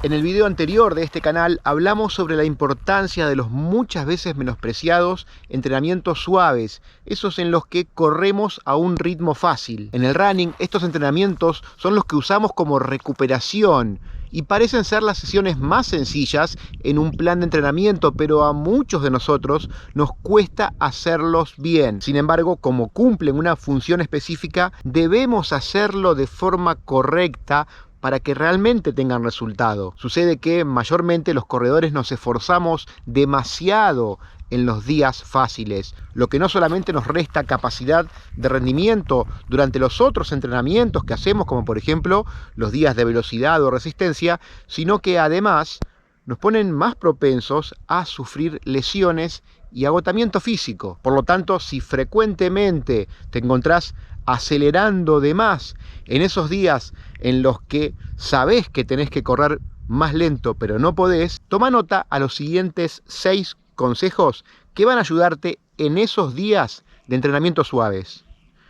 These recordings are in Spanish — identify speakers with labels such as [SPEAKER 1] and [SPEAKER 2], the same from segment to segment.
[SPEAKER 1] En el video anterior de este canal hablamos sobre la importancia de los muchas veces menospreciados entrenamientos suaves, esos en los que corremos a un ritmo fácil. En el running, estos entrenamientos son los que usamos como recuperación y parecen ser las sesiones más sencillas en un plan de entrenamiento, pero a muchos de nosotros nos cuesta hacerlos bien. Sin embargo, como cumplen una función específica, debemos hacerlo de forma correcta para que realmente tengan resultado. Sucede que mayormente los corredores nos esforzamos demasiado en los días fáciles, lo que no solamente nos resta capacidad de rendimiento durante los otros entrenamientos que hacemos, como por ejemplo los días de velocidad o resistencia, sino que además nos ponen más propensos a sufrir lesiones y agotamiento físico. Por lo tanto, si frecuentemente te encontrás acelerando de más en esos días en los que sabés que tenés que correr más lento pero no podés, toma nota a los siguientes 6 consejos que van a ayudarte en esos días de entrenamiento suaves.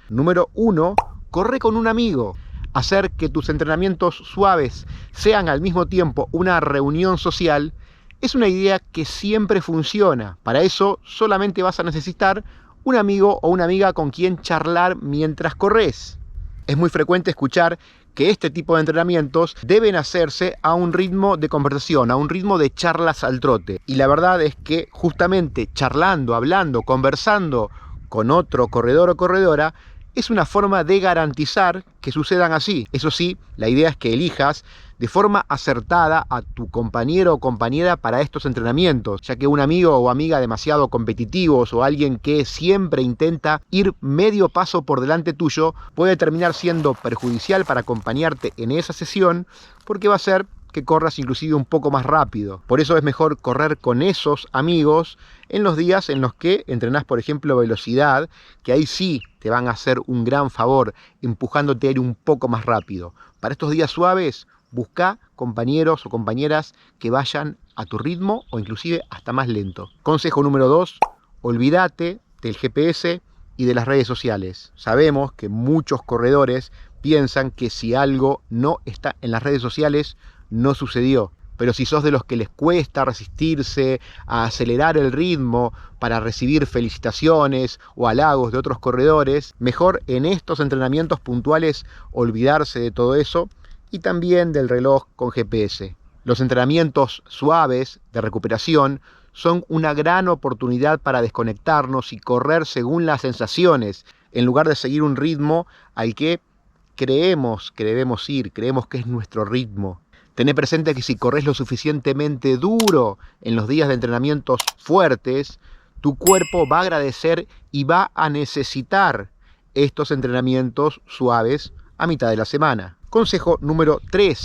[SPEAKER 1] Número 1, corre con un amigo. Hacer que tus entrenamientos suaves sean al mismo tiempo una reunión social es una idea que siempre funciona. Para eso solamente vas a necesitar un amigo o una amiga con quien charlar mientras corres. Es muy frecuente escuchar que este tipo de entrenamientos deben hacerse a un ritmo de conversación, a un ritmo de charlas al trote. Y la verdad es que justamente charlando, hablando, conversando con otro corredor o corredora es una forma de garantizar que sucedan así. Eso sí, la idea es que elijas de forma acertada a tu compañero o compañera para estos entrenamientos, ya que un amigo o amiga demasiado competitivos o alguien que siempre intenta ir medio paso por delante tuyo puede terminar siendo perjudicial para acompañarte en esa sesión, porque va a hacer que corras inclusive un poco más rápido. Por eso es mejor correr con esos amigos en los días en los que entrenás, por ejemplo, velocidad, que ahí sí te van a hacer un gran favor empujándote a ir un poco más rápido. Para estos días suaves, busca compañeros o compañeras que vayan a tu ritmo o inclusive hasta más lento. Consejo número 2, olvídate del GPS y de las redes sociales. Sabemos que muchos corredores piensan que si algo no está en las redes sociales, no sucedió. Pero si sos de los que les cuesta resistirse a acelerar el ritmo para recibir felicitaciones o halagos de otros corredores, mejor en estos entrenamientos puntuales olvidarse de todo eso y también del reloj con GPS. Los entrenamientos suaves de recuperación son una gran oportunidad para desconectarnos y correr según las sensaciones, en lugar de seguir un ritmo al que creemos que debemos ir, creemos que es nuestro ritmo. Tené presente que si corres lo suficientemente duro en los días de entrenamientos fuertes, tu cuerpo va a agradecer y va a necesitar estos entrenamientos suaves a mitad de la semana. Consejo número 3,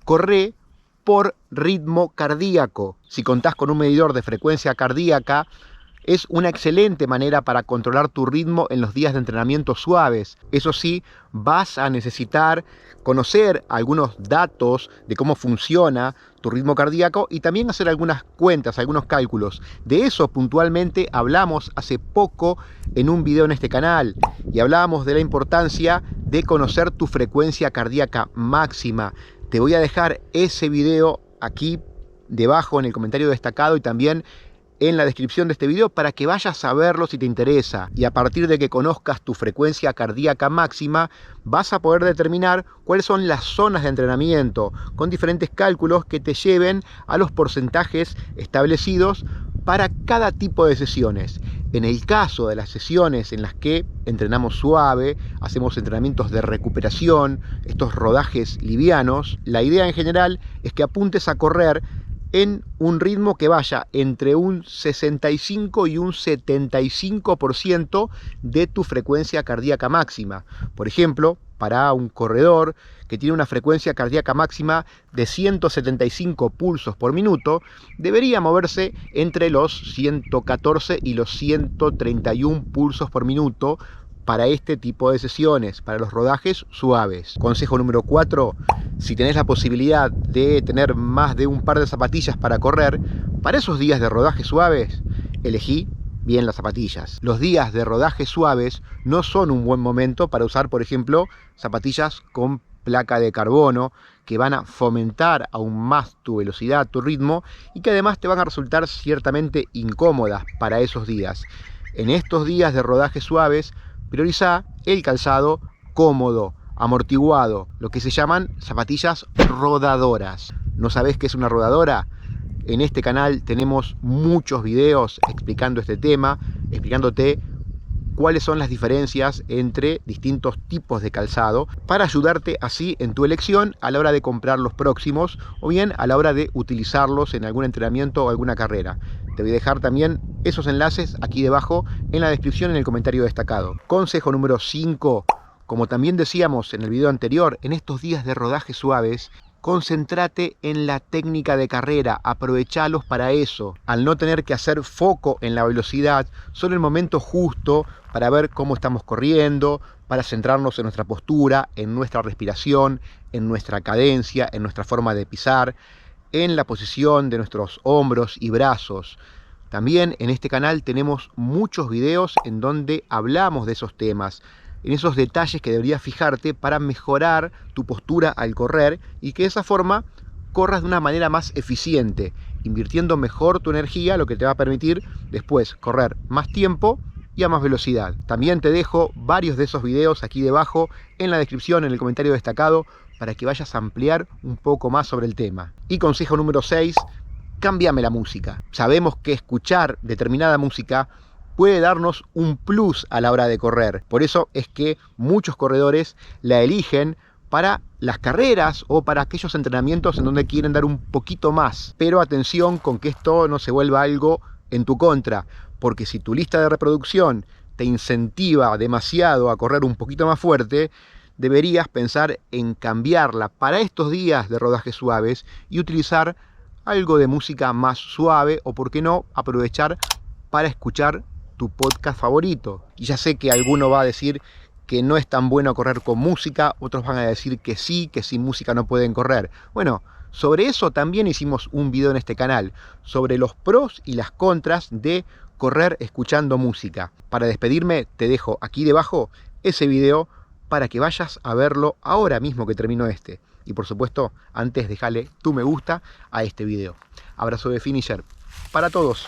[SPEAKER 1] corre por ritmo cardíaco. Si contás con un medidor de frecuencia cardíaca, es una excelente manera para controlar tu ritmo en los días de entrenamiento suaves. Eso sí, vas a necesitar conocer algunos datos de cómo funciona tu ritmo cardíaco y también hacer algunas cuentas, algunos cálculos. De eso puntualmente hablamos hace poco en un video en este canal y hablábamos de la importancia de conocer tu frecuencia cardíaca máxima. Te voy a dejar ese video aquí debajo en el comentario destacado y también en la descripción de este video para que vayas a verlo si te interesa, y a partir de que conozcas tu frecuencia cardíaca máxima vas a poder determinar cuáles son las zonas de entrenamiento con diferentes cálculos que te lleven a los porcentajes establecidos para cada tipo de sesiones. En el caso de las sesiones en las que entrenamos suave, hacemos entrenamientos de recuperación, estos rodajes livianos, la idea en general es que apuntes a correr en un ritmo que vaya entre un 65 y un 75% de tu frecuencia cardíaca máxima. Por ejemplo, para un corredor que tiene una frecuencia cardíaca máxima de 175 pulsos por minuto, debería moverse entre los 114 y los 131 pulsos por minuto para este tipo de sesiones, para los rodajes suaves. Consejo número 4, si tenés la posibilidad de tener más de un par de zapatillas para correr, para esos días de rodaje suaves, elegí bien las zapatillas. Los días de rodaje suaves no son un buen momento para usar, por ejemplo, zapatillas con placa de carbono que van a fomentar aún más tu velocidad, tu ritmo, y que además te van a resultar ciertamente incómodas para esos días. En estos días de rodajes suaves, prioriza el calzado cómodo, amortiguado, lo que se llaman zapatillas rodadoras. ¿No sabés qué es una rodadora? En este canal tenemos muchos videos explicando este tema, explicándote cuáles son las diferencias entre distintos tipos de calzado para ayudarte así en tu elección a la hora de comprar los próximos o bien a la hora de utilizarlos en algún entrenamiento o alguna carrera. Te voy a dejar también esos enlaces aquí debajo en la descripción, en el comentario destacado. Consejo número 5. Como también decíamos en el video anterior, en estos días de rodajes suaves, concéntrate en la técnica de carrera, aprovechalos para eso. Al no tener que hacer foco en la velocidad, son el momento justo para ver cómo estamos corriendo, para centrarnos en nuestra postura, en nuestra respiración, en nuestra cadencia, en nuestra forma de pisar, en la posición de nuestros hombros y brazos. También en este canal tenemos muchos videos en donde hablamos de esos temas, en esos detalles que deberías fijarte para mejorar tu postura al correr y que de esa forma corras de una manera más eficiente, invirtiendo mejor tu energía, lo que te va a permitir después correr más tiempo y a más velocidad. También te dejo varios de esos videos aquí debajo en la descripción, en el comentario destacado, para que vayas a ampliar un poco más sobre el tema. Y consejo número 6, cámbiame la música. Sabemos que escuchar determinada música puede darnos un plus a la hora de correr. Por eso es que muchos corredores la eligen para las carreras o para aquellos entrenamientos en donde quieren dar un poquito más. Pero atención con que esto no se vuelva algo en tu contra, porque si tu lista de reproducción te incentiva demasiado a correr un poquito más fuerte, deberías pensar en cambiarla para estos días de rodajes suaves y utilizar algo de música más suave, o por qué no aprovechar para escuchar tu podcast favorito. Y ya sé que alguno va a decir que no es tan bueno correr con música, otros van a decir que sin música no pueden correr. Bueno, sobre eso también hicimos un video en este canal, sobre los pros y las contras de correr escuchando música. Para despedirme te dejo aquí debajo ese video para que vayas a verlo ahora mismo que termino este. Y por supuesto, antes déjale tu me gusta a este video. Abrazo de Finisher para todos.